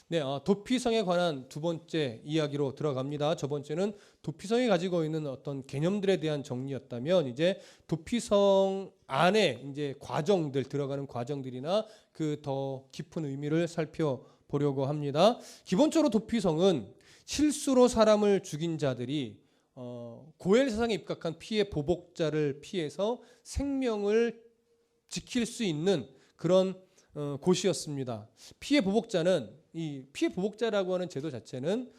네, 도피성에 관한 두 번째 이야기로 들어갑니다. 저 번째는 도피성이 가지고 있는 어떤 개념들에 대한 정리였다면, 이제 도피성 안에 이제 과정들, 들어가는 과정들이나 그 더 깊은 의미를 살펴보려고 합니다. 기본적으로 도피성은 실수로 사람을 죽인 자들이 고엘 세상에 입각한 피해 보복자를 피해서 생명을 지킬 수 있는 그런 곳이었습니다. 피해 보복자는, 이 피해 보복자라고 하는 제도 자체는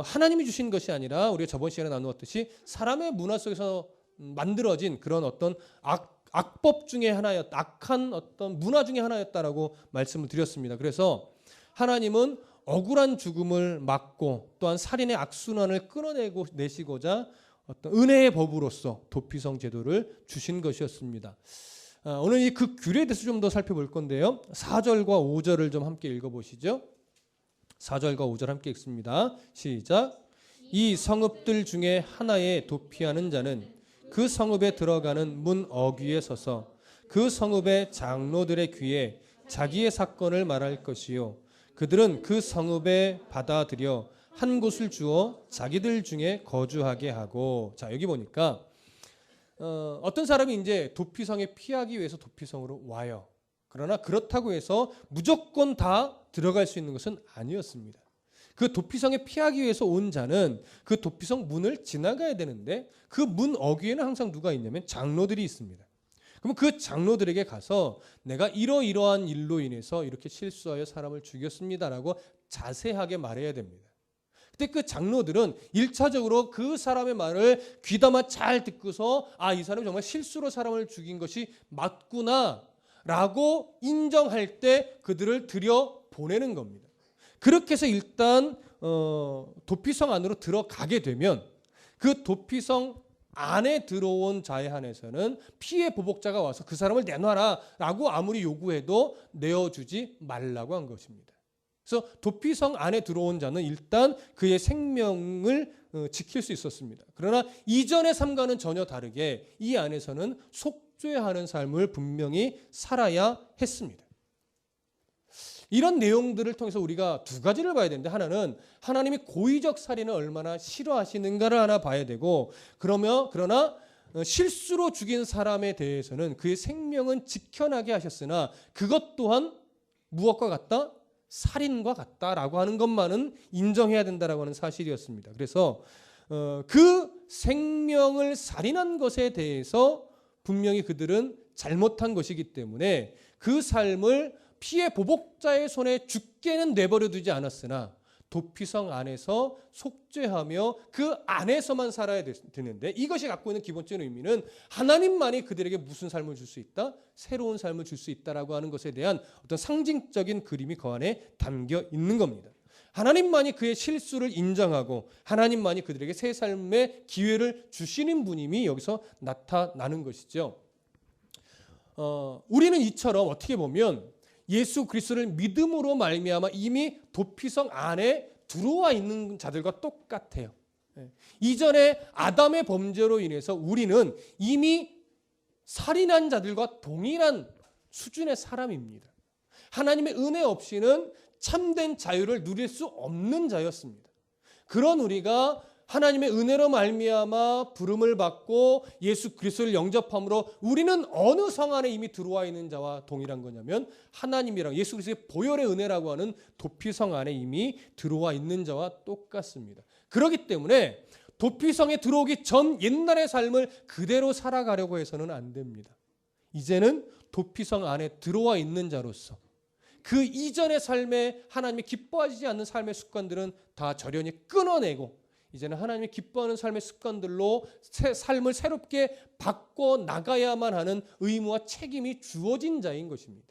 하나님이 주신 것이 아니라 우리가 저번 시간에 나누었듯이 사람의 문화 속에서 만들어진 그런 어떤 악법 중에 하나였다, 악한 어떤 문화 중에 하나였다라고 말씀을 드렸습니다. 그래서 하나님은 억울한 죽음을 막고 또한 살인의 악순환을 끊어내고 내시고자 어떤 은혜의 법으로서 도피성 제도를 주신 것이었습니다. 오늘 이 그 규례에 대해서 좀 더 살펴볼 건데요. 4절과 5절을 좀 함께 읽어보시죠. 4절과 5절 함께 읽습니다. 시작. 이 성읍들 중에 하나에 도피하는 자는 그 성읍에 들어가는 문 어귀에 서서 그 성읍의 장로들의 귀에 자기의 사건을 말할 것이요, 그들은 그 성읍에 받아들여 한 곳을 주어 자기들 중에 거주하게 하고. 자, 여기 보니까 어떤 사람이 이제 도피성에 피하기 위해서 도피성으로 와요. 그러나 그렇다고 해서 무조건 다 들어갈 수 있는 것은 아니었습니다. 그 도피성에 피하기 위해서 온 자는 그 도피성 문을 지나가야 되는데, 그 문 어귀에는 항상 누가 있냐면 장로들이 있습니다. 그럼 그 장로들에게 가서 내가 이러이러한 일로 인해서 이렇게 실수하여 사람을 죽였습니다라고 자세하게 말해야 됩니다. 그때 그 장로들은 1차적으로 그 사람의 말을 귀담아 잘 듣고서 이 사람이 정말 실수로 사람을 죽인 것이 맞구나 라고 인정할 때 그들을 들여보내는 겁니다. 그렇게 해서 일단 도피성 안으로 들어가게 되면 그 도피성 안에 들어온 자에 한해서는 피해 보복자가 와서 그 사람을 내놔라 라고 아무리 요구해도 내어주지 말라고 한 것입니다. 그래서 도피성 안에 들어온 자는 일단 그의 생명을 지킬 수 있었습니다. 그러나 이전의 삶과는 전혀 다르게 이 안에서는 속죄하는 삶을 분명히 살아야 했습니다. 이런 내용들을 통해서 우리가 두 가지를 봐야 되는데, 하나는 하나님이 고의적 살인을 얼마나 싫어하시는가를 하나 봐야 되고, 그러나 실수로 죽인 사람에 대해서는 그의 생명은 지켜나게 하셨으나 그것 또한 무엇과 같다? 살인과 같다라고 하는 것만은 인정해야 된다라고 하는 사실이었습니다. 그래서 그 생명을 살인한 것에 대해서 분명히 그들은 잘못한 것이기 때문에 그 삶을 피해 보복자의 손에 죽게는 내버려 두지 않았으나 도피성 안에서 속죄하며 그 안에서만 살아야 되는데, 이것이 갖고 있는 기본적인 의미는 하나님만이 그들에게 무슨 삶을 줄 수 있다? 새로운 삶을 줄 수 있다라고 하는 것에 대한 어떤 상징적인 그림이 그 안에 담겨 있는 겁니다. 하나님만이 그의 실수를 인정하고 하나님만이 그들에게 새 삶의 기회를 주시는 분임이 여기서 나타나는 것이죠. 우리는 이처럼 어떻게 보면 예수 그리스도를 믿음으로 말미암아 이미 도피성 안에 들어와 있는 자들과 똑같아요. 이전에 아담의 범죄로 인해서 우리는 이미 살인한 자들과 동일한 수준의 사람입니다. 하나님의 은혜 없이는 참된 자유를 누릴 수 없는 자였습니다. 그런 우리가 하나님의 은혜로 말미암아 부름을 받고 예수 그리스도를 영접함으로 우리는 어느 성 안에 이미 들어와 있는 자와 동일한 거냐면 하나님이랑 예수 그리스도의 보혈의 은혜라고 하는 도피성 안에 이미 들어와 있는 자와 똑같습니다. 그렇기 때문에 도피성에 들어오기 전 옛날의 삶을 그대로 살아가려고 해서는 안 됩니다. 이제는 도피성 안에 들어와 있는 자로서 그 이전의 삶에 하나님이 기뻐하지 않는 삶의 습관들은 다 절연히 끊어내고 이제는 하나님이 기뻐하는 삶의 습관들로 삶을 새롭게 바꿔 나가야만 하는 의무와 책임이 주어진 자인 것입니다.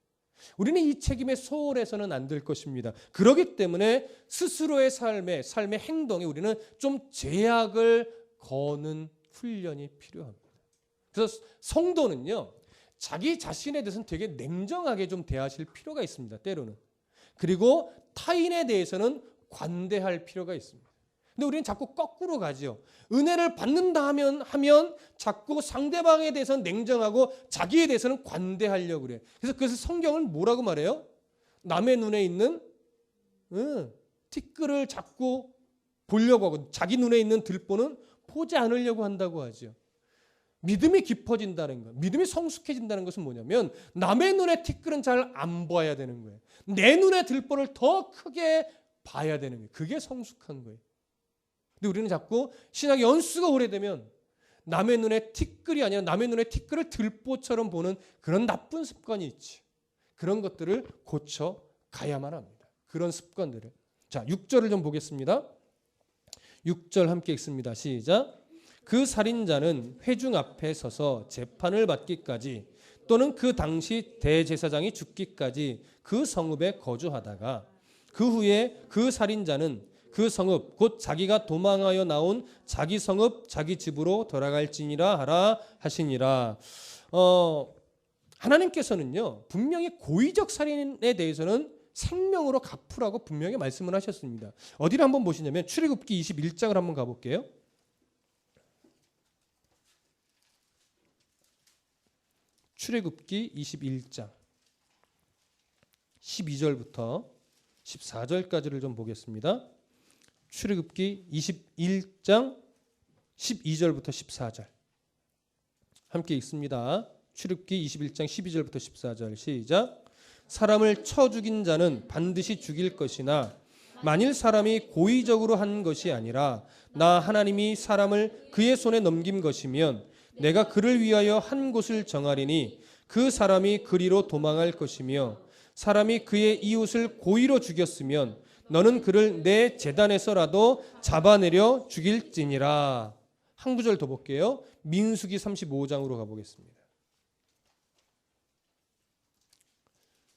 우리는 이 책임에 소홀해서는 안 될 것입니다. 그렇기 때문에 스스로의 삶의 행동에 우리는 좀 제약을 거는 훈련이 필요합니다. 그래서 성도는요, 자기 자신에 대해서는 되게 냉정하게 좀 대하실 필요가 있습니다. 때로는. 그리고 타인에 대해서는 관대할 필요가 있습니다. 근데 우리는 자꾸 거꾸로 가죠. 은혜를 받는다 하면 자꾸 상대방에 대해서는 냉정하고 자기에 대해서는 관대하려고 그래요. 그래서 성경은 뭐라고 말해요? 남의 눈에 있는 티끌을 자꾸 보려고 하고 자기 눈에 있는 들보는 보지 않으려고 한다고 하죠. 믿음이 깊어진다는 것, 믿음이 성숙해진다는 것은 뭐냐면 남의 눈에 티끌은 잘 안 봐야 되는 거예요. 내 눈에 들보를 더 크게 봐야 되는 거예요. 그게 성숙한 거예요. 근데 우리는 자꾸 신앙의 연수가 오래되면 남의 눈에 티끌이 아니라 남의 눈에 티끌을 들보처럼 보는 그런 나쁜 습관이 있지. 그런 것들을 고쳐 가야만 합니다. 그런 습관들을. 자, 6절을 좀 보겠습니다. 6절 함께 읽습니다. 시작. 그 살인자는 회중 앞에 서서 재판을 받기까지 또는 그 당시 대제사장이 죽기까지 그 성읍에 거주하다가 그 후에 그 살인자는 그 성읍 곧 자기가 도망하여 나온 자기 성읍 자기 집으로 돌아갈지니라 하라 하시니라. 하나님께서는요 분명히 고의적 살인에 대해서는 생명으로 갚으라고 분명히 말씀을 하셨습니다. 어디를 한번 보시냐면 출애굽기 21장을 한번 가볼게요. 출애굽기 21장 12절부터 14절까지를 좀 보겠습니다. 출애굽기 21장 12절부터 14절 함께 읽습니다. 출애굽기 21장 12절부터 14절 시작. 사람을 쳐 죽인 자는 반드시 죽일 것이나 만일 사람이 고의적으로 한 것이 아니라 나 하나님이 사람을 그의 손에 넘긴 것이면 내가 그를 위하여 한 곳을 정하리니 그 사람이 그리로 도망할 것이며 사람이 그의 이웃을 고의로 죽였으면 너는 그를 내 제단에서라도 잡아내려 죽일지니라. 한 구절 더 볼게요. 민수기 35장으로 가보겠습니다.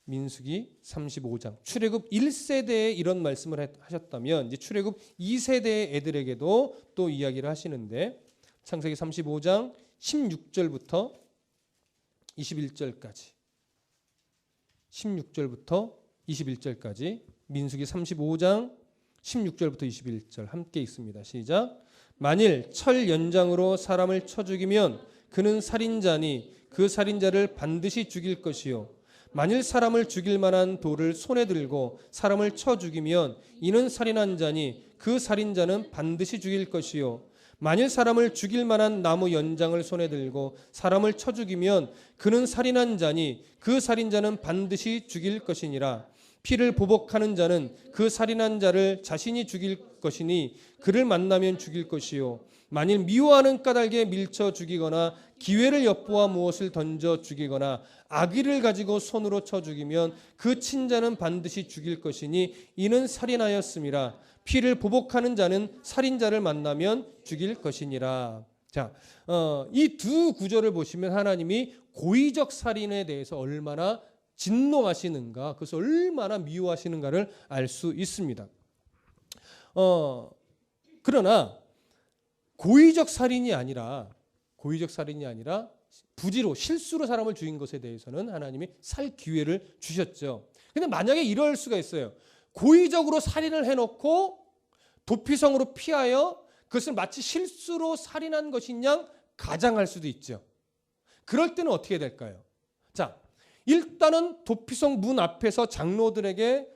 민수기 35장. 출애굽 1세대에 이런 말씀을 하셨다면 이제 출애굽 2세대의 애들에게도 또 이야기를 하시는데 창세기 35장 16절부터 21절까지 16절부터 21절까지 민수기 35장 16절부터 21절 함께 읽습니다. 시작. 만일 철 연장으로 사람을 쳐 죽이면 그는 살인자니 그 살인자를 반드시 죽일 것이요 만일 사람을 죽일 만한 돌을 손에 들고 사람을 쳐 죽이면 이는 살인한 자니 그 살인자는 반드시 죽일 것이요 만일 사람을 죽일 만한 나무 연장을 손에 들고 사람을 쳐 죽이면 그는 살인한 자니 그 살인자는 반드시 죽일 것이니라. 피를 보복하는 자는 그 살인한 자를 자신이 죽일 것이니 그를 만나면 죽일 것이요 만일 미워하는 까닭에 밀쳐 죽이거나 기회를 엿보아 무엇을 던져 죽이거나 악의를 가지고 손으로 쳐 죽이면 그 친자는 반드시 죽일 것이니 이는 살인하였음이라. 피를 보복하는 자는 살인자를 만나면 죽일 것이니라. 자, 이 두 구절을 보시면 하나님이 고의적 살인에 대해서 얼마나 진노하시는가, 그것을 얼마나 미워하시는가를 알 수 있습니다. 그러나 고의적 살인이 아니라 부지로 실수로 사람을 죽인 것에 대해서는 하나님이 살 기회를 주셨죠. 근데 만약에 이럴 수가 있어요. 고의적으로 살인을 해놓고 도피성으로 피하여 그것을 마치 실수로 살인한 것인 양 가장할 수도 있죠. 그럴 때는 어떻게 될까요? 자, 일단은 도피성 문 앞에서 장로들에게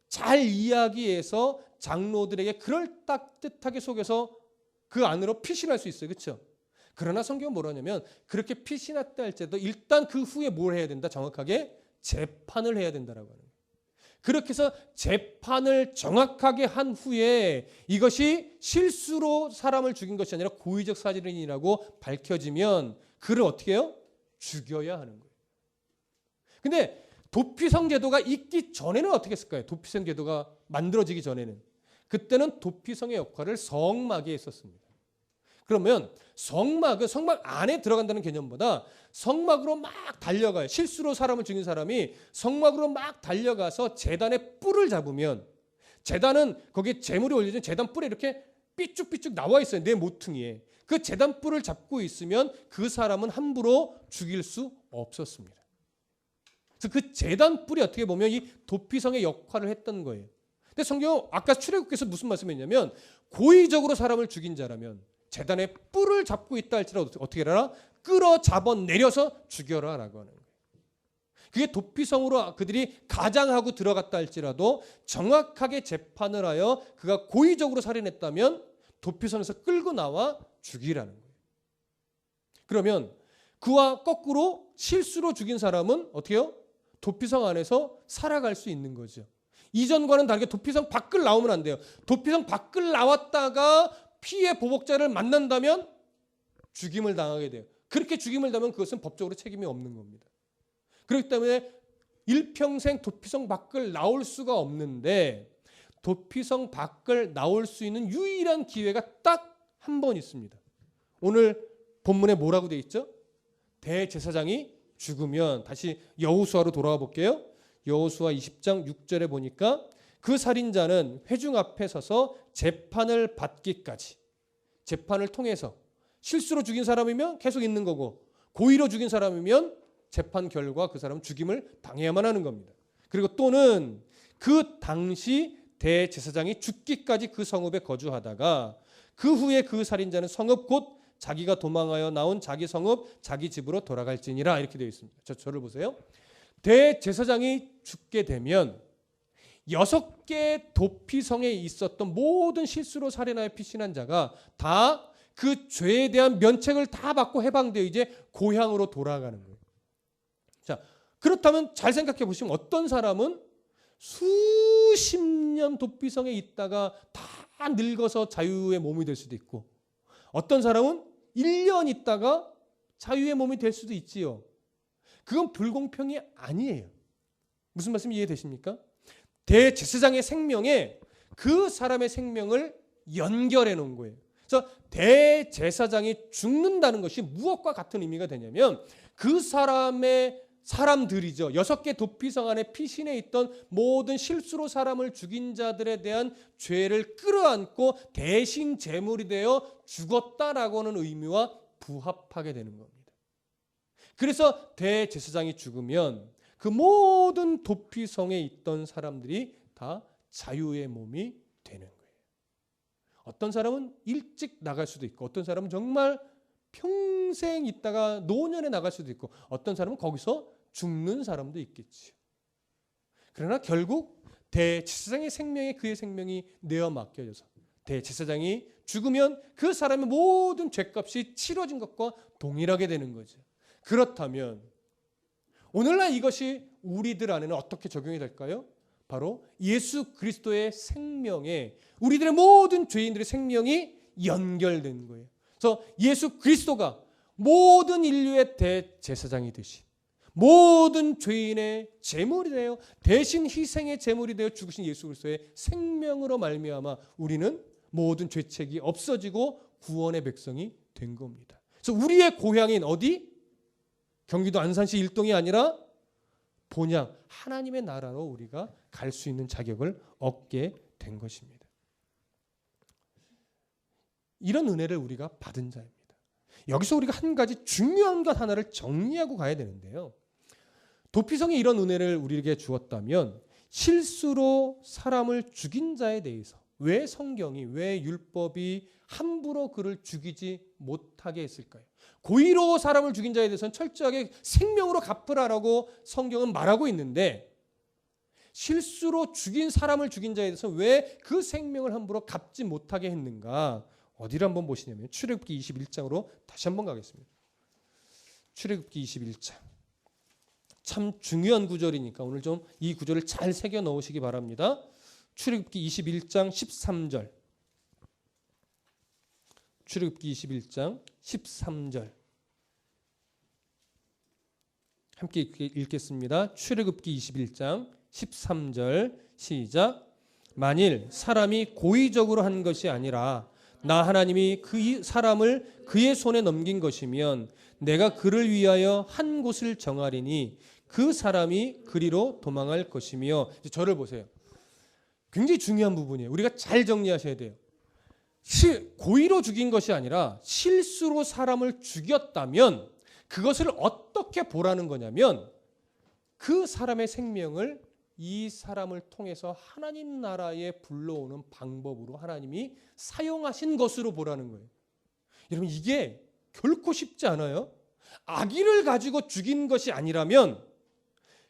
잘 이야기해서 장로들에게 그럴듯하게 속여서 그 안으로 피신할 수 있어요. 그렇죠? 그러나 성경은 뭐라냐면 그렇게 피신했다 할지라도 일단 그 후에 뭘 해야 된다? 정확하게 재판을 해야 된다라고 하는 거예요. 그렇게 해서 재판을 정확하게 한 후에 이것이 실수로 사람을 죽인 것이 아니라 고의적 살인이라고 밝혀지면 그를 어떻게 해요? 죽여야 하는 거예요. 근데 도피성 제도가 있기 전에는 어떻게 했을까요? 도피성 제도가 만들어지기 전에는 그때는 도피성의 역할을 성막이 했었습니다. 그러면 성막 안에 들어간다는 개념보다 성막으로 막 달려가요. 실수로 사람을 죽인 사람이 성막으로 막 달려가서 제단의 뿔을 잡으면 제단은 거기에 제물이 올려진 제단 뿔에 이렇게 삐쭉삐쭉 나와 있어요. 내 모퉁이에. 그 제단 뿔을 잡고 있으면 그 사람은 함부로 죽일 수 없었습니다. 그래서 그 제단 뿔이 어떻게 보면 이 도피성의 역할을 했던 거예요. 근데 성경 아까 출애굽기에서 무슨 말씀했냐면 고의적으로 사람을 죽인 자라면 제단의 뿔을 잡고 있다 할지라도 어떻게 하라? 끌어 잡아내려서 죽여라 라고 하는 거예요. 그게 도피성으로 그들이 가장하고 들어갔다 할지라도 정확하게 재판을 하여 그가 고의적으로 살인했다면 도피성에서 끌고 나와 죽이라는 거예요. 그러면 그와 거꾸로 실수로 죽인 사람은 어떻게 해요? 도피성 안에서 살아갈 수 있는 거죠. 이전과는 다르게 도피성 밖을 나오면 안 돼요. 도피성 밖을 나왔다가 피해 보복자를 만난다면 죽임을 당하게 돼요. 그렇게 죽임을 당하면 그것은 법적으로 책임이 없는 겁니다. 그렇기 때문에 일평생 도피성 밖을 나올 수가 없는데 도피성 밖을 나올 수 있는 유일한 기회가 딱 한 번 있습니다. 오늘 본문에 뭐라고 되어 있죠? 대제사장이 죽으면, 다시 여호수아로 돌아와 볼게요. 여호수아 20장 6절에 보니까 그 살인자는 회중 앞에 서서 재판을 받기까지, 재판을 통해서 실수로 죽인 사람이면 계속 있는 거고 고의로 죽인 사람이면 재판 결과 그 사람은 죽임을 당해야만 하는 겁니다. 그리고 또는 그 당시 대제사장이 죽기까지 그 성읍에 거주하다가 그 후에 그 살인자는 성읍 곧 자기가 도망하여 나온 자기 성읍 자기 집으로 돌아갈지니라, 이렇게 되어 있습니다. 저를 보세요. 대제사장이 죽게 되면 6개 도피성에 있었던 모든 실수로 살인하여 피신한 자가 다 그 죄에 대한 면책을 다 받고 해방되어 이제 고향으로 돌아가는 거예요. 자, 그렇다면 잘 생각해 보시면 어떤 사람은 수십 년 도피성에 있다가 다 늙어서 자유의 몸이 될 수도 있고, 어떤 사람은 1년 있다가 자유의 몸이 될 수도 있지요. 그건 불공평이 아니에요. 무슨 말씀 이해되십니까? 대제사장의 생명에 그 사람의 생명을 연결해 놓은 거예요. 그래서 대제사장이 죽는다는 것이 무엇과 같은 의미가 되냐면 그 사람들이죠. 6개 도피성 안에 피신해 있던 모든 실수로 사람을 죽인 자들에 대한 죄를 끌어안고 대신 제물이 되어 죽었다라고 하는 의미와 부합하게 되는 겁니다. 그래서 대제사장이 죽으면 그 모든 도피성에 있던 사람들이 다 자유의 몸이 되는 거예요. 어떤 사람은 일찍 나갈 수도 있고, 어떤 사람은 정말 평생 있다가 노년에 나갈 수도 있고, 어떤 사람은 거기서 죽는 사람도 있겠지요. 그러나 결국 대제사장의 생명에 그의 생명이 내어 맡겨져서 대제사장이 죽으면 그 사람의 모든 죄값이 치러진 것과 동일하게 되는 거죠. 그렇다면 오늘날 이것이 우리들 안에는 어떻게 적용이 될까요? 바로 예수 그리스도의 생명에 우리들의 모든 죄인들의 생명이 연결된 거예요. 그래서 예수 그리스도가 모든 인류의 대제사장이 되신, 모든 죄인의 제물이 되어 대신 희생의 제물이 되어 죽으신 예수 그리스도의 생명으로 말미암아 우리는 모든 죄책이 없어지고 구원의 백성이 된 겁니다. 그래서 우리의 고향인 어디? 경기도 안산시 일동이 아니라 본향 하나님의 나라로 우리가 갈 수 있는 자격을 얻게 된 것입니다. 이런 은혜를 우리가 받은 자입니다. 여기서 우리가 한 가지 중요한 것 하나를 정리하고 가야 되는데요. 도피성이 이런 은혜를 우리에게 주었다면 실수로 사람을 죽인 자에 대해서 왜 성경이, 왜 율법이 함부로 그를 죽이지 못하게 했을까요? 고의로 사람을 죽인 자에 대해서는 철저하게 생명으로 갚으라라고 성경은 말하고 있는데, 실수로 죽인 사람을 죽인 자에 대해서 왜 그 생명을 함부로 갚지 못하게 했는가? 어디를 한번 보시냐면 출애굽기 21장으로 다시 한번 가겠습니다. 출애굽기 21장. 참 중요한 구절이니까 오늘 좀 이 구절을 잘 새겨 넣으시기 바랍니다. 출애굽기 21장 13절. 출애굽기 21장 13절. 함께 읽겠습니다. 출애굽기 21장 13절 시작. 만일 사람이 고의적으로 한 것이 아니라 나 하나님이 그 사람을 그의 손에 넘긴 것이면 내가 그를 위하여 한 곳을 정하리니 그 사람이 그리로 도망할 것이며. 저를 보세요. 굉장히 중요한 부분이에요. 우리가 잘 정리하셔야 돼요. 고의로 죽인 것이 아니라 실수로 사람을 죽였다면 그것을 어떻게 보라는 거냐면 그 사람의 생명을 이 사람을 통해서 하나님 나라에 불러오는 방법으로 하나님이 사용하신 것으로 보라는 거예요. 여러분, 이게 결코 쉽지 않아요. 악의를 가지고 죽인 것이 아니라면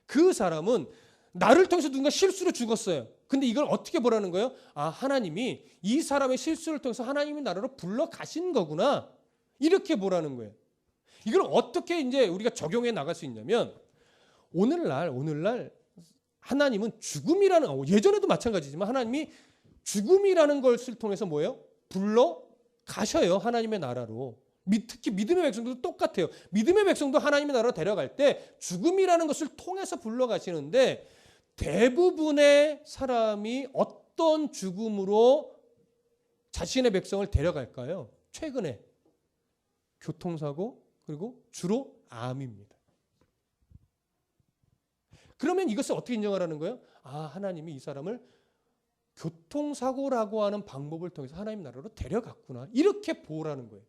그 사람은 나를 통해서 누군가 실수로 죽었어요. 근데 이걸 어떻게 보라는 거예요? 아, 하나님이 이 사람의 실수를 통해서 하나님이 나라로 불러 가신 거구나. 이렇게 보라는 거예요. 이걸 어떻게 이제 우리가 적용해 나갈 수 있냐면 오늘날 하나님은 죽음이라는, 예전에도 마찬가지지만 하나님이 죽음이라는 것을 통해서 뭐예요? 불러 가셔요. 하나님의 나라로. 특히 믿음의 백성들도 똑같아요. 믿음의 백성도 하나님의 나라로 데려갈 때 죽음이라는 것을 통해서 불러 가시는데, 대부분의 사람이 어떤 죽음으로 자신의 백성을 데려갈까요? 최근에 교통사고, 그리고 주로 암입니다. 그러면 이것을 어떻게 인정하라는 거예요? 아, 하나님이 이 사람을 교통사고라고 하는 방법을 통해서 하나님 나라로 데려갔구나. 이렇게 보라는 거예요.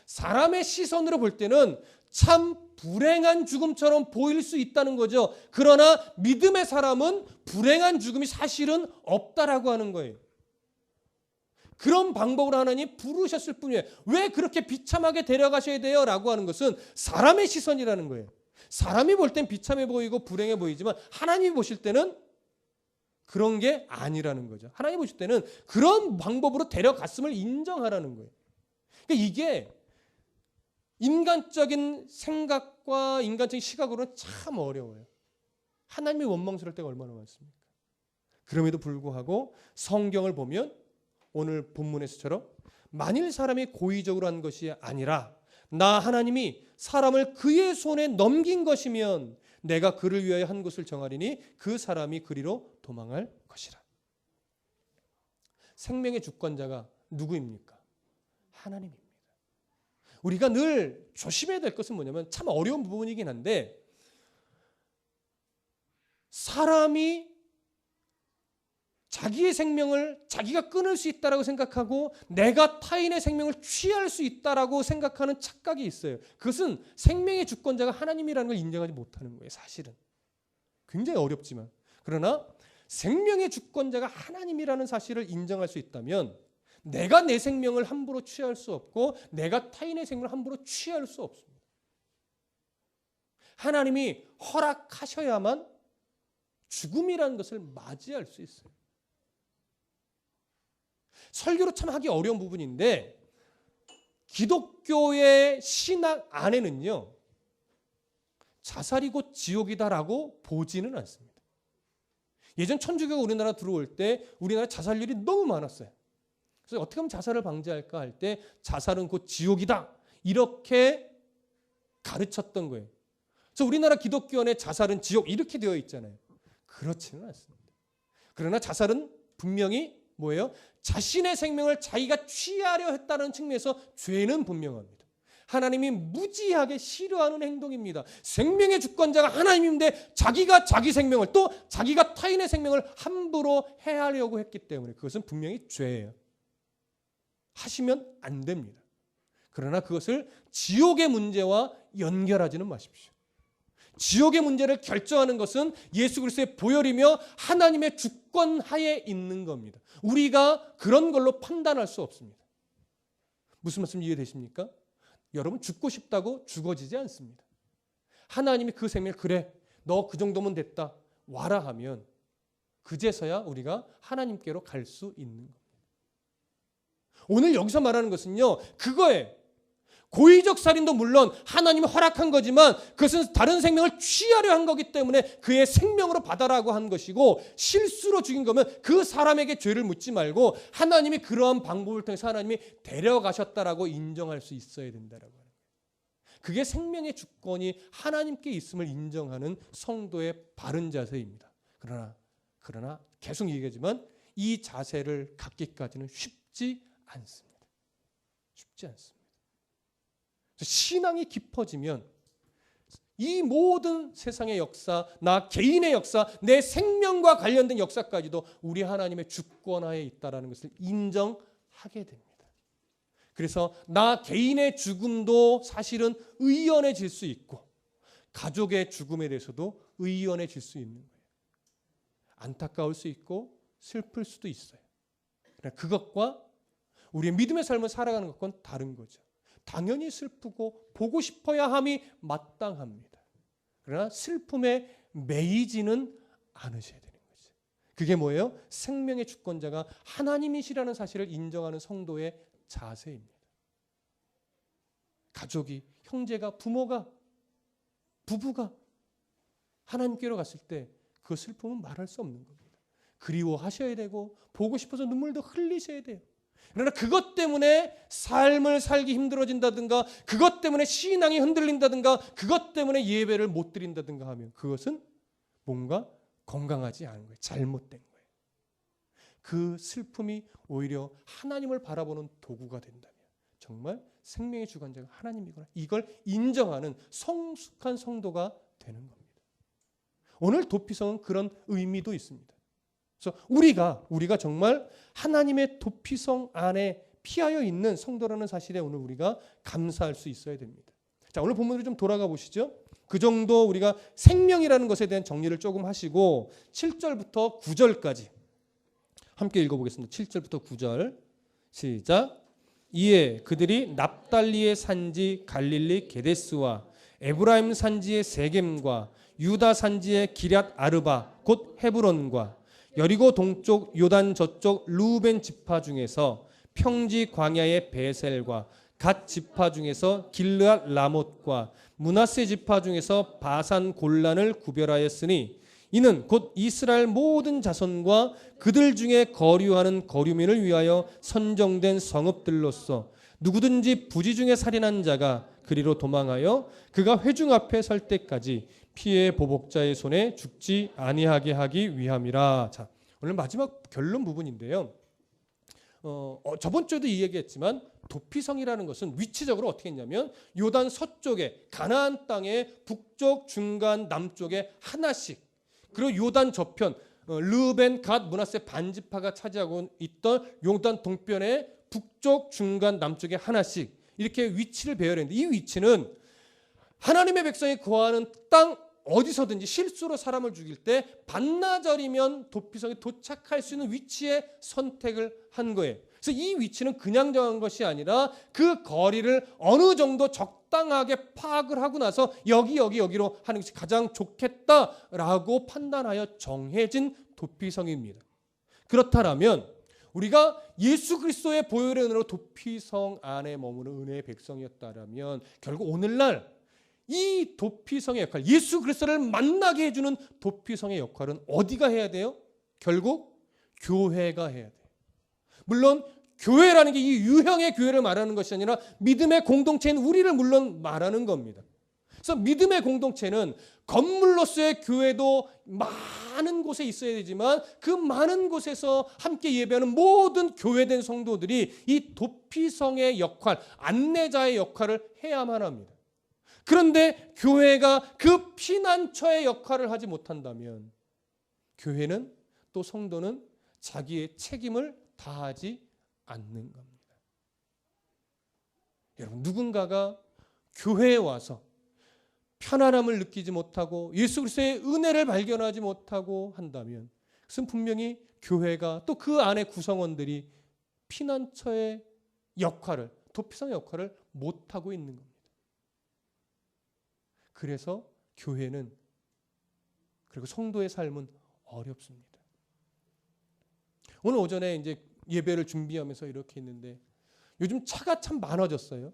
사람의 시선으로 볼 때는 참 불행한 죽음처럼 보일 수 있다는 거죠. 그러나 믿음의 사람은 불행한 죽음이 사실은 없다라고 하는 거예요. 그런 방법으로 하나님 부르셨을 뿐이에요. 왜 그렇게 비참하게 데려가셔야 돼요? 라고 하는 것은 사람의 시선이라는 거예요. 사람이 볼 땐 비참해 보이고 불행해 보이지만 하나님이 보실 때는 그런 게 아니라는 거죠. 하나님 보실 때는 그런 방법으로 데려갔음을 인정하라는 거예요. 그러니까 이게 인간적인 생각과 인간적인 시각으로는 참 어려워요. 하나님이 원망스러울 때가 얼마나 많습니까? 그럼에도 불구하고 성경을 보면 오늘 본문에서처럼 만일 사람이 고의적으로 한 것이 아니라 나 하나님이 사람을 그의 손에 넘긴 것이면 내가 그를 위하여 한 곳을 정하리니 그 사람이 그리로 도망할 것이라. 생명의 주권자가 누구입니까? 하나님입니다. 우리가 늘 조심해야 될 것은 뭐냐면 참 어려운 부분이긴 한데, 사람이 자기의 생명을 자기가 끊을 수 있다라고 생각하고 내가 타인의 생명을 취할 수 있다라고 생각하는 착각이 있어요. 그것은 생명의 주권자가 하나님이라는 걸 인정하지 못하는 거예요. 사실은 굉장히 어렵지만, 그러나 생명의 주권자가 하나님이라는 사실을 인정할 수 있다면 내가 내 생명을 함부로 취할 수 없고 내가 타인의 생명을 함부로 취할 수 없습니다. 하나님이 허락하셔야만 죽음이라는 것을 맞이할 수 있어요. 설교로 참 하기 어려운 부분인데, 기독교의 신학 안에는요, 자살이 곧 지옥이다라고 보지는 않습니다. 예전 천주교가 우리나라 들어올 때 우리나라 자살률이 너무 많았어요. 그래서 어떻게 하면 자살을 방지할까 할 때 자살은 곧 지옥이다 이렇게 가르쳤던 거예요. 그래서 우리나라 기독교 안에 자살은 지옥 이렇게 되어 있잖아요. 그렇지는 않습니다. 그러나 자살은 분명히 뭐예요? 자신의 생명을 자기가 취하려 했다는 측면에서 죄는 분명합니다. 하나님이 무지하게 싫어하는 행동입니다. 생명의 주권자가 하나님인데 자기가 자기 생명을, 또 자기가 타인의 생명을 함부로 해하려고 했기 때문에 그것은 분명히 죄예요. 하시면 안 됩니다. 그러나 그것을 지옥의 문제와 연결하지는 마십시오. 지옥의 문제를 결정하는 것은 예수 그리스도의 보혈이며 하나님의 주권 하에 있는 겁니다. 우리가 그런 걸로 판단할 수 없습니다. 무슨 말씀 이해되십니까? 여러분, 죽고 싶다고 죽어지지 않습니다. 하나님이 그 생명을 그래 너 그 정도면 됐다 와라 하면 그제서야 우리가 하나님께로 갈 수 있는 겁니다. 오늘 여기서 말하는 것은요, 그거예요. 고의적 살인도 물론 하나님이 허락한 거지만 그것은 다른 생명을 취하려 한 거기 때문에 그의 생명으로 받아라고 한 것이고, 실수로 죽인 거면 그 사람에게 죄를 묻지 말고 하나님이 그러한 방법을 통해서 하나님이 데려가셨다라고 인정할 수 있어야 된다라고 하는 거예요. 그게 생명의 주권이 하나님께 있음을 인정하는 성도의 바른 자세입니다. 그러나 계속 얘기하지만 이 자세를 갖기까지는 쉽지 않습니다. 쉽지 않습니다. 신앙이 깊어지면 이 모든 세상의 역사, 나 개인의 역사, 내 생명과 관련된 역사까지도 우리 하나님의 주권하에 있다는 것을 인정하게 됩니다. 그래서 나 개인의 죽음도 사실은 의연해질 수 있고 가족의 죽음에 대해서도 의연해질 수 있는 거예요. 안타까울 수 있고 슬플 수도 있어요. 그것과 우리의 믿음의 삶을 살아가는 것과는 다른 거죠. 당연히 슬프고 보고 싶어야 함이 마땅합니다. 그러나 슬픔의 매이지는 않으셔야 되는 거죠. 그게 뭐예요? 생명의 주권자가 하나님이시라는 사실을 인정하는 성도의 자세입니다. 가족이, 형제가, 부모가, 부부가 하나님께로 갔을 때 그 슬픔은 말할 수 없는 겁니다. 그리워하셔야 되고 보고 싶어서 눈물도 흘리셔야 돼요. 그러나 그것 때문에 삶을 살기 힘들어진다든가, 그것 때문에 신앙이 흔들린다든가, 그것 때문에 예배를 못 드린다든가 하면 그것은 뭔가 건강하지 않은 거예요. 잘못된 거예요. 그 슬픔이 오히려 하나님을 바라보는 도구가 된다면 정말 생명의 주관자가 하나님이구나, 이걸 인정하는 성숙한 성도가 되는 겁니다. 오늘 도피성은 그런 의미도 있습니다. 그래서 우리가 정말 하나님의 도피성 안에 피하여 있는 성도라는 사실에 오늘 우리가 감사할 수 있어야 됩니다. 자, 오늘 본문으로 좀 돌아가 보시죠. 그 정도 우리가 생명이라는 것에 대한 정리를 조금 하시고 7절부터 9절까지 함께 읽어보겠습니다. 7절부터 9절 시작. 이에 그들이 납달리의 산지 갈릴리 게데스와 에브라임 산지의 세겜과 유다 산지의 기럇 아르바 곧 헤브론과 여리고 동쪽 요단 저쪽 루벤 지파 중에서 평지 광야의 베셀과 갓 지파 중에서 길르앗 라못과 므낫세 지파 중에서 바산 골란을 구별하였으니 이는 곧 이스라엘 모든 자손과 그들 중에 거류하는 거류민을 위하여 선정된 성읍들로서 누구든지 부지 중에 살인한 자가 그리로 도망하여 그가 회중 앞에 설 때까지 피해 보복자의 손에 죽지 아니하게 하기 위함이라. 자, 오늘 마지막 결론 부분인데요. 저번 주에도 이 얘기했지만 도피성이라는 것은 위치적으로 어떻게 했냐면 요단 서쪽에 가나안 땅의 북쪽, 중간, 남쪽에 하나씩, 그리고 요단 저편 르벤, 갓, 므낫세 반지파가 차지하고 있던 요단 동편의 북쪽, 중간, 남쪽에 하나씩 이렇게 위치를 배열했는데, 이 위치는 하나님의 백성이 거하는 땅 어디서든지 실수로 사람을 죽일 때 반나절이면 도피성에 도착할 수 있는 위치에 선택을 한 거예요. 그래서 이 위치는 그냥 정한 것이 아니라 그 거리를 어느 정도 적당하게 파악을 하고 나서 여기로 하는 것이 가장 좋겠다라고 판단하여 정해진 도피성입니다. 그렇다면 우리가 예수 그리스도의 보혈의 은혜로 도피성 안에 머무는 은혜의 백성이었다면 결국 오늘날 이 도피성의 역할, 예수 그리스도를 만나게 해주는 도피성의 역할은 어디가 해야 돼요? 결국 교회가 해야 돼요. 물론 교회라는 게 이 유형의 교회를 말하는 것이 아니라 믿음의 공동체인 우리를 물론 말하는 겁니다. 그래서 믿음의 공동체는 건물로서의 교회도 많은 곳에 있어야 되지만 그 많은 곳에서 함께 예배하는 모든 교회된 성도들이 이 도피성의 역할, 안내자의 역할을 해야만 합니다. 그런데 교회가 그 피난처의 역할을 하지 못한다면 교회는 또 성도는 자기의 책임을 다하지 않는 겁니다. 여러분, 누군가가 교회에 와서 편안함을 느끼지 못하고 예수 그리스도의 은혜를 발견하지 못하고 한다면 그것은 분명히 교회가 또 그 안에 구성원들이 피난처의 역할을, 도피성의 역할을 못하고 있는 겁니다. 그래서 교회는, 그리고 성도의 삶은 어렵습니다. 오늘 오전에 이제 예배를 준비하면서 이렇게 있는데 요즘 차가 참 많아졌어요.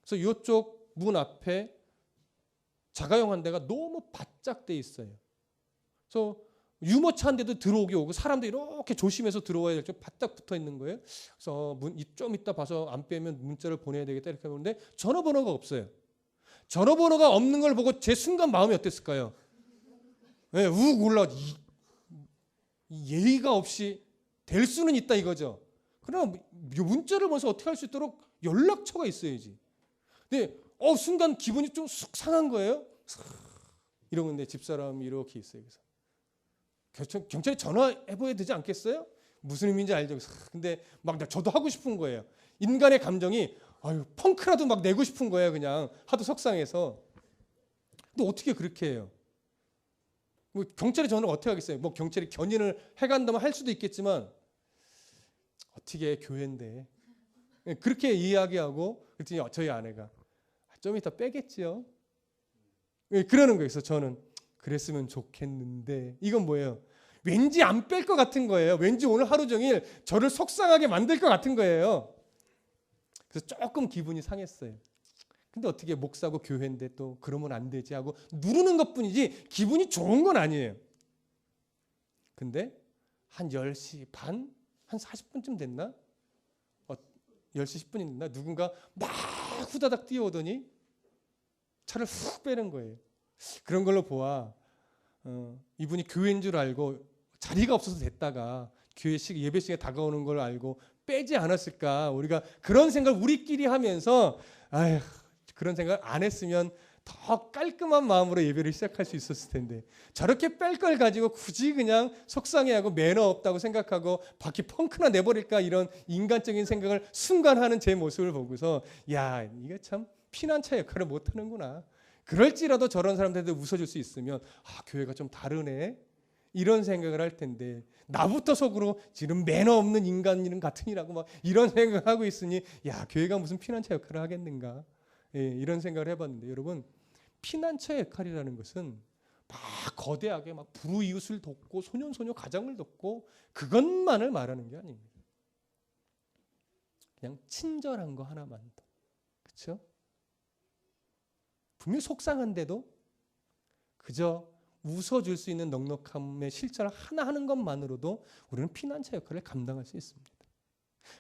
그래서 이쪽 문 앞에 자가용 한 대가 너무 바짝 돼 있어요. 그래서 유모차 한 대도 들어오게 오고 사람도 이렇게 조심해서 들어와야 될 줄 바짝 붙어 있는 거예요. 그래서 좀 이따 봐서 안 빼면 문자를 보내야 되겠다 이렇게 하는데 전화번호가 없어요. 전화번호가 없는 걸 보고 제 순간 마음이 어땠을까요? 네, 욱 올라. 예의가 없이 될 수는 있다 이거죠. 그러나 문자를 보면서 어떻게 할 수 있도록 연락처가 있어야지. 근데 순간 기분이 좀 쑥 상한 거예요. 이러고 있는데 집사람이 이렇게 있어요. 그래서 경찰에 전화해봐야 되지 않겠어요? 무슨 의미인지 알죠? 근데 막 저도 하고 싶은 거예요. 인간의 감정이 펑크라도 막 내고 싶은 거예요. 그냥 하도 속상해서. 근데 어떻게 그렇게 해요? 뭐 경찰에 전화를 어떻게 하겠어요? 뭐 경찰이 견인을 해간다면 할 수도 있겠지만 어떻게 교회인데 그렇게 이야기하고 그랬더니 저희 아내가 좀 이따 빼겠지요. 그러는 거예요. 그래서 저는 그랬으면 좋겠는데. 이건 뭐예요? 왠지 안 뺄 것 같은 거예요. 왠지 오늘 하루 종일 저를 속상하게 만들 것 같은 거예요. 그래서 조금 기분이 상했어요. 근데 어떻게 목사고 교회인데 또 그러면 안 되지 하고 누르는 것뿐이지 기분이 좋은 건 아니에요. 근데 한 10시 반? 한 40분쯤 됐나? 10시 10분이 됐나? 누군가 막 후다닥 뛰어오더니 차를 훅 빼는 거예요. 그런 걸로 보아 이분이 교회인 줄 알고 자리가 없어서 됐다가 예배 시간에 다가오는 걸 알고 빼지 않았을까. 우리가 그런 생각을 우리끼리 하면서 아휴, 그런 생각을 안 했으면 더 깔끔한 마음으로 예배를 시작할 수 있었을 텐데 저렇게 뺄 걸 가지고 굳이 그냥 속상해하고 매너 없다고 생각하고 바퀴 펑크나 내버릴까 이런 인간적인 생각을 순간 하는 제 모습을 보고서 야, 이게 참 피난처 역할을 못하는구나. 그럴지라도 저런 사람들한테 웃어줄 수 있으면 교회가 좀 다르네 이런 생각을 할 텐데 나부터 속으로 지금 매너 없는 인간 같으니라고 막 이런 생각을 하고 있으니 야, 교회가 무슨 피난처 역할을 하겠는가. 예, 이런 생각을 해봤는데 여러분, 피난처 역할이라는 것은 막 거대하게 막 불우이웃을 돕고 소년소녀 가정을 돕고 그것만을 말하는 게 아닙니다. 그냥 친절한 거 하나만 더. 그렇죠? 분명히 속상한데도 그저 웃어줄 수 있는 넉넉함의 실천을 하나 하는 것만으로도 우리는 피난처 역할을 감당할 수 있습니다.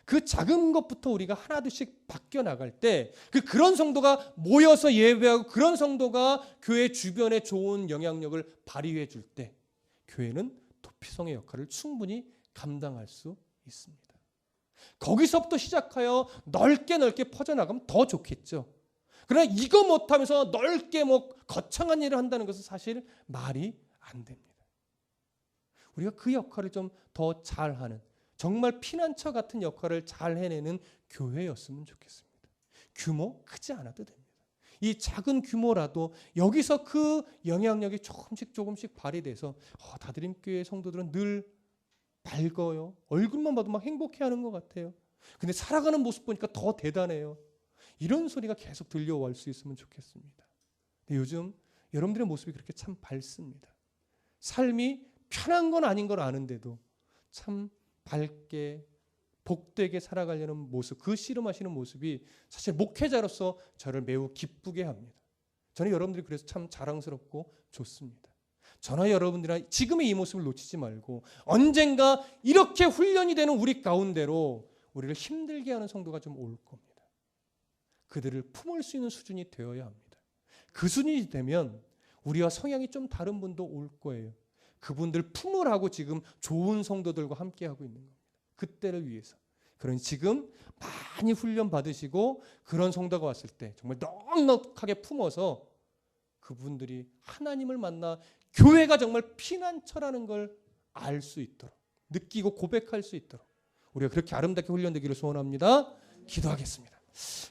그 작은 것부터 우리가 하나둘씩 바뀌어 나갈 때 그런 성도가 모여서 예배하고 그런 성도가 교회 주변에 좋은 영향력을 발휘해 줄 때 교회는 도피성의 역할을 충분히 감당할 수 있습니다. 거기서부터 시작하여 넓게 퍼져나가면 더 좋겠죠. 그러나 이거 못하면서 넓게 거창한 일을 한다는 것은 사실 말이 안 됩니다. 우리가 그 역할을 좀 더 잘하는 정말 피난처 같은 역할을 잘 해내는 교회였으면 좋겠습니다. 규모 크지 않아도 됩니다. 이 작은 규모라도 여기서 그 영향력이 조금씩 발휘돼서 다드림교회 성도들은 늘 밝아요. 얼굴만 봐도 막 행복해하는 것 같아요. 근데 살아가는 모습 보니까 더 대단해요. 이런 소리가 계속 들려올 수 있으면 좋겠습니다. 근데 요즘 여러분들의 모습이 그렇게 참 밝습니다. 삶이 편한 건 아닌 걸 아는데도 참 밝게 복되게 살아가려는 모습, 그 씨름하시는 모습이 사실 목회자로서 저를 매우 기쁘게 합니다. 저는 여러분들이 그래서 참 자랑스럽고 좋습니다. 저나 여러분들이나 지금의 이 모습을 놓치지 말고 언젠가 이렇게 훈련이 되는 우리 가운데로 우리를 힘들게 하는 성도가 좀 올 겁니다. 그들을 품을 수 있는 수준이 되어야 합니다. 그 수준이 되면 우리와 성향이 좀 다른 분도 올 거예요. 그분들 품으라고 지금 좋은 성도들과 함께하고 있는 겁니다. 그때를 위해서. 그러니 지금 많이 훈련 받으시고 그런 성도가 왔을 때 정말 넉넉하게 품어서 그분들이 하나님을 만나 교회가 정말 피난처라는 걸 알 수 있도록 느끼고 고백할 수 있도록 우리가 그렇게 아름답게 훈련되기를 소원합니다. 기도하겠습니다.